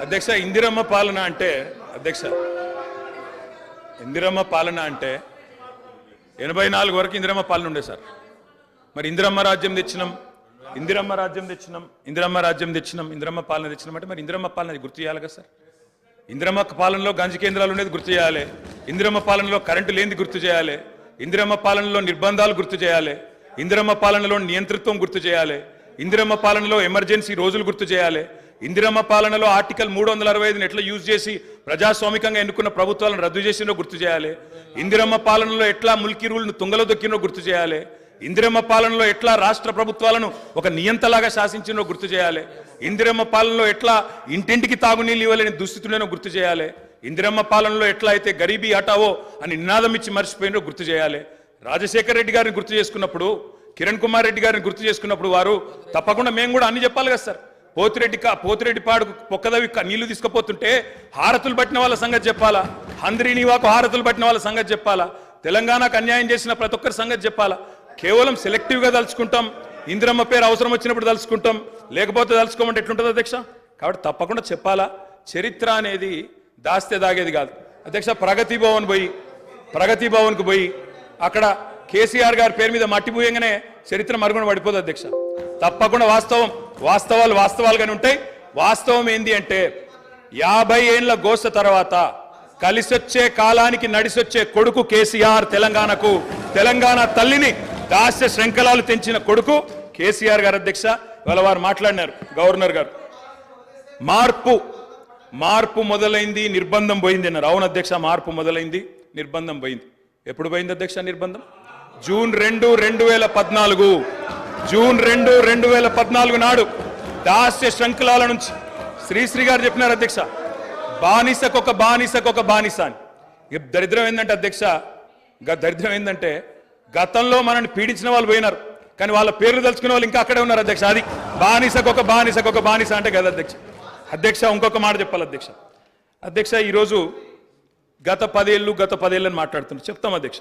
అధ్యక్ష ఇందిరమ్మ పాలన అంటే అధ్యక్ష ఇందిరమ్మ పాలన అంటే 84 వరకు ఇందిరమ్మ పాలన ఉండే సార్. మరి ఇందిరమ్మ రాజ్యం తెచ్చినాం, ఇందిరమ్మ పాలన తెచ్చినాం అంటే మరి ఇందిరమ్మ పాలన గుర్తు చేయాలి కదా సార్. ఇందిరమ్మ పాలనలో గంజి కేంద్రాలు ఉండేది గుర్తు చేయాలి, ఇందిరమ్మ పాలనలో కరెంటు లేనిది గుర్తు చేయాలి, ఇందిరమ్మ పాలనలో నిర్బంధాలు గుర్తు చేయాలి, ఇందిరమ్మ పాలనలో నియంతృత్వం గుర్తు చేయాలి, ఇందిరమ్మ పాలనలో ఎమర్జెన్సీ రోజులు గుర్తు చేయాలి, ఇందిరమ్మ పాలనలో ఆర్టికల్ 365ని ఎట్లా యూజ్ చేసి ప్రజాస్వామికంగా ఎన్నుకున్న ప్రభుత్వాలను రద్దు చేసినో గుర్తు చేయాలి, ఇందిరమ్మ పాలనలో ఎట్లా ముల్కీ రూల్ను తుంగలో దొక్కినో గుర్తు చేయాలి, ఇందిరమ్మ పాలనలో ఎట్లా రాష్ట్ర ప్రభుత్వాలను ఒక నియంతలాగా శాసించినో గుర్తు చేయాలి, ఇందిరమ్మ పాలనలో ఎట్లా ఇంటింటికి తాగునీళ్ళు ఇవ్వలేని దుస్థితులను గుర్తు చేయాలి, ఇందిరమ్మ పాలనలో ఎట్లా అయితే గరీబీ హటావో అని నినాదం ఇచ్చి మర్చిపోయినో గుర్తు చేయాలి. రాజశేఖర రెడ్డి గారిని గుర్తు చేసుకున్నప్పుడు, కిరణ్ కుమార్ రెడ్డి గారిని గుర్తు చేసుకున్నప్పుడు వారు తప్పకుండా మేము కూడా అన్ని చెప్పాలి కదా సార్. పోతిరెడ్డి పాడుకు పొక్కదవి నీళ్లు తీసుకుపోతుంటే హారతులు పట్టిన వాళ్ళ సంగతి చెప్పాలా, హంద్రీనివాకు హారతులు పట్టిన వాళ్ళ సంగతి చెప్పాలా, తెలంగాణకు అన్యాయం చేసిన ప్రతి ఒక్కరి సంగతి చెప్పాలా. కేవలం సెలెక్టివ్గా తలుచుకుంటాం, ఇందిరమ్మ పేరు అవసరం వచ్చినప్పుడు తలుచుకుంటాం, లేకపోతే తలుచుకోమంటే ఎట్లుంటుంది అధ్యక్ష. కాబట్టి తప్పకుండా చెప్పాలా. చరిత్ర అనేది దాస్తే దాగేది కాదు అధ్యక్ష. ప్రగతి భవన్కు పోయి అక్కడ కేసీఆర్ గారి పేరు మీద మట్టి పూయంగానే చరిత్ర మరుగున పడిపోదు అధ్యక్ష. తప్పకుండా వాస్తవాలుగానే ఉంటాయి. వాస్తవం ఏంది అంటే 50 ఏళ్ల గోస తర్వాత కలిసొచ్చే కాలానికి నడిసొచ్చే కొడుకు కేసీఆర్. తెలంగాణ తల్లిని దాస్య శృంఖలాలు తెంచిన కొడుకు కేసీఆర్ గారు అధ్యక్ష. ఇవాళ వారు మాట్లాడినారు గవర్నర్ గారు, మార్పు మొదలైంది, నిర్బంధం పోయింది అన్నారు. అవును అధ్యక్ష, మార్పు మొదలైంది, నిర్బంధం పోయింది. ఎప్పుడు పోయింది అధ్యక్ష నిర్బంధం? జూన్ 2, 2014 నాడు దాస్య శృంఖలాల నుంచి శ్రీశ్రీ గారు చెప్పినారు అధ్యక్ష, బానిసకొక బానిస అని. దరిద్రం ఏంటంటే అధ్యక్ష, దరిద్రం ఏంటంటే గతంలో మనల్ని పీడించిన వాళ్ళు పోయినారు, కానీ వాళ్ళ పేర్లు తలుచుకునే వాళ్ళు ఇంకా అక్కడే ఉన్నారు అధ్యక్ష. అది బానిసకొక బానిస అంటే కదా అధ్యక్ష. ఇంకొక మాట చెప్పాలి అధ్యక్ష. ఈరోజు గత 10 ఏళ్ళని మాట్లాడుతున్నాను, చెప్తాం అధ్యక్ష.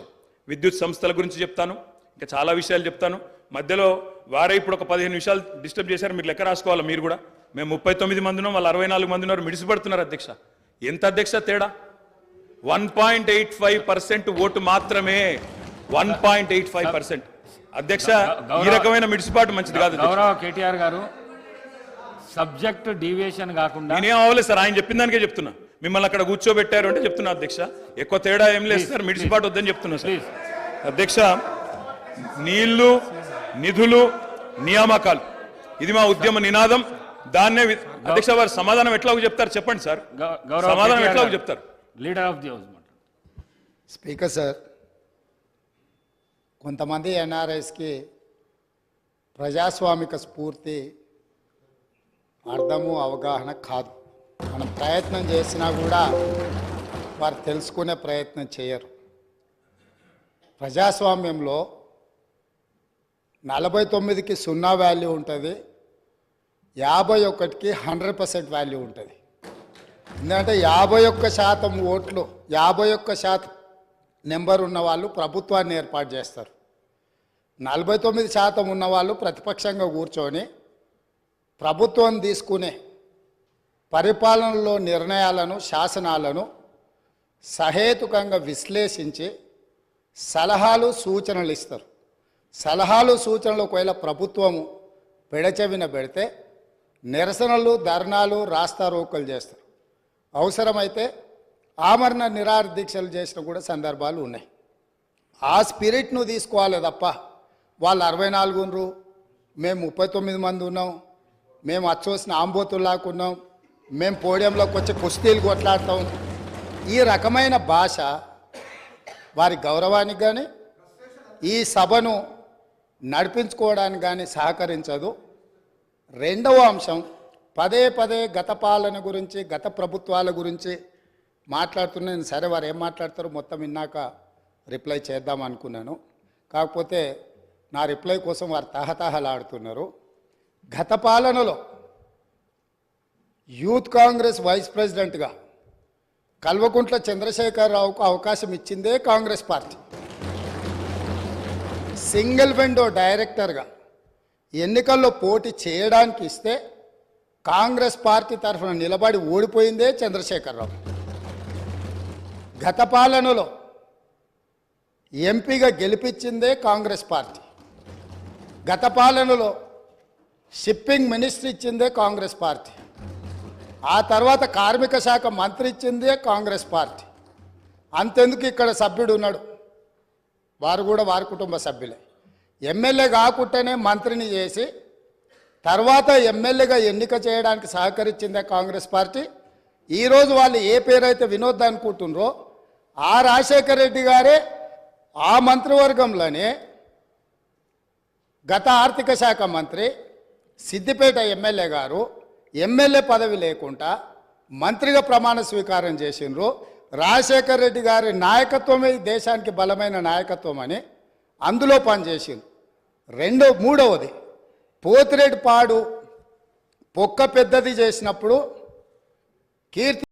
విద్యుత్ సంస్థల గురించి చెప్తాను, ఇంకా చాలా విషయాలు చెప్తాను. మధ్యలో వారే ఇప్పుడు ఒక 15 నిమిషాలు డిస్టర్బ్ చేశారు, మీరు లెక్క రాసుకోవాలి మీరు కూడా. మేము 39 మంది ఉన్నాం, వాళ్ళు 64 మంది ఉన్నారు, మిడిసిపడుతున్నారు అధ్యక్ష. ఎంత అధ్యక్ష తేడా? 1.85% ఓటు మాత్రమే, 1.85% అధ్యక్ష. ఈ రకమైన మిడిసిపాటు మంచిది కాదు. గౌరవ కేటీఆర్ గారు, సబ్జెక్ట్ డీవియేషన్ కాకుండా నేనేం అవ్వలేదు సార్, ఆయన చెప్పిన దానికే చెప్తున్నా. మిమ్మల్ని అక్కడ కూర్చోబెట్టారు అంటే చెప్తున్నా అధ్యక్ష. ఎక్కువ తేడా ఏం లేదు సార్, మిడిసిపాటు వద్దని చెప్తున్నా సార్ అధ్యక్ష. నీళ్లు, నిధులు, నియామకాలు, ఇది మా ఉద్యమ నినాదం. దాన్నే అధ్యక్ష వారు సమాధానం ఎట్లా చెప్తారు చెప్పండి సార్, సమాధానం ఎట్లా చెప్తారు? Leader of the house. Speaker sir, కొంతమంది ఎన్ఆర్ఐస్కి ప్రజాస్వామిక స్ఫూర్తి అర్థము అవగాహన కాదు. మనం ప్రయత్నం చేసినా కూడా వారు తెలుసుకునే ప్రయత్నం చేయరు. ప్రజాస్వామ్యంలో 49కి 0 వాల్యూ ఉంటుంది, 51కి 100% వాల్యూ ఉంటుంది. ఎందుకంటే 51% ఓట్లు, 51% నెంబర్ ఉన్న వాళ్ళు ప్రభుత్వాన్ని ఏర్పాటు చేస్తారు. 49% ఉన్నవాళ్ళు ప్రతిపక్షంగా కూర్చొని ప్రభుత్వం తీసుకునే పరిపాలనలో నిర్ణయాలను, శాసనాలను సహేతుకంగా విశ్లేషించి సలహాలు, సూచనలు ఇస్తారు. సలహాలు, సూచనలు ఒకవేళ ప్రభుత్వము పెడచెవిన పెడితే నిరసనలు, ధర్నాలు, రాస్తారోకలు చేస్తారు. అవసరమైతే ఆమరణ నిరాహార దీక్షలు చేసిన కూడా సందర్భాలు ఉన్నాయి. ఆ స్పిరిట్ను తీసుకోవాలి తప్ప వాళ్ళు 64 ఉన్నారు, మేము 39 మంది ఉన్నాం, మేము అచ్చోసిన ఆంబోతుల్లాకున్నాం, మేము పోడియంలోకి వచ్చి కుస్తీలు కొట్లాడతాం, ఈ రకమైన భాష వారి గౌరవానికి కానీ ఈ సభను నడిపించుకోవడానికి కానీ సహకరించదు. రెండవ అంశం, పదే గత పాలన గురించి, గత ప్రభుత్వాల గురించి మాట్లాడుతున్నాను. సరే, వారు ఏం మాట్లాడతారో మొత్తం విన్నాక రిప్లై చేద్దాం అనుకున్నాను. కాకపోతే నా రిప్లై కోసం వారు తహతహలాడుతున్నారు. గత పాలనలో యూత్ కాంగ్రెస్ వైస్ ప్రెసిడెంట్గా కల్వకుంట్ల చంద్రశేఖరరావుకు అవకాశం ఇచ్చిందే కాంగ్రెస్ పార్టీ. సింగిల్ విండో డైరెక్టర్గా ఎన్నికల్లో పోటీ చేయడానికి ఇస్తే కాంగ్రెస్ పార్టీ తరఫున నిలబడి ఓడిపోయిందే చంద్రశేఖరరావు. గత పాలనలో ఎంపీగా గెలిపించిందే కాంగ్రెస్ పార్టీ. గత పాలనలో షిప్పింగ్ మినిస్టర్ ఇచ్చిందే కాంగ్రెస్ పార్టీ. ఆ తర్వాత కార్మిక శాఖ మంత్రి ఇచ్చిందే కాంగ్రెస్ పార్టీ. అంతెందుకు ఇక్కడ సభ్యుడు ఉన్నాడు, వారు కూడా వారి కుటుంబ సభ్యులే. ఎమ్మెల్యే కాకుండానే మంత్రిని చేసి తర్వాత ఎమ్మెల్యేగా ఎన్నిక చేయడానికి సహకరించిందే కాంగ్రెస్ పార్టీ. ఈరోజు వాళ్ళు ఏ పేరైతే వినోద్ అనుకుంటున్నారో ఆ రాజశేఖర రెడ్డి గారే ఆ మంత్రివర్గంలోనే గత ఆర్థిక శాఖ మంత్రి సిద్దిపేట ఎమ్మెల్యే గారు ఎమ్మెల్యే పదవి లేకుండా మంత్రిగా ప్రమాణ స్వీకారం చేసిండ్రు. రాజశేఖర రెడ్డి గారి నాయకత్వమే ఈ దేశానికి బలమైన నాయకత్వం అని అందులో పనిచేసిండ్రు. మూడవది పోతిరెడ్డి పాడు పొక్క పెద్దది చేసినప్పుడు కీర్తి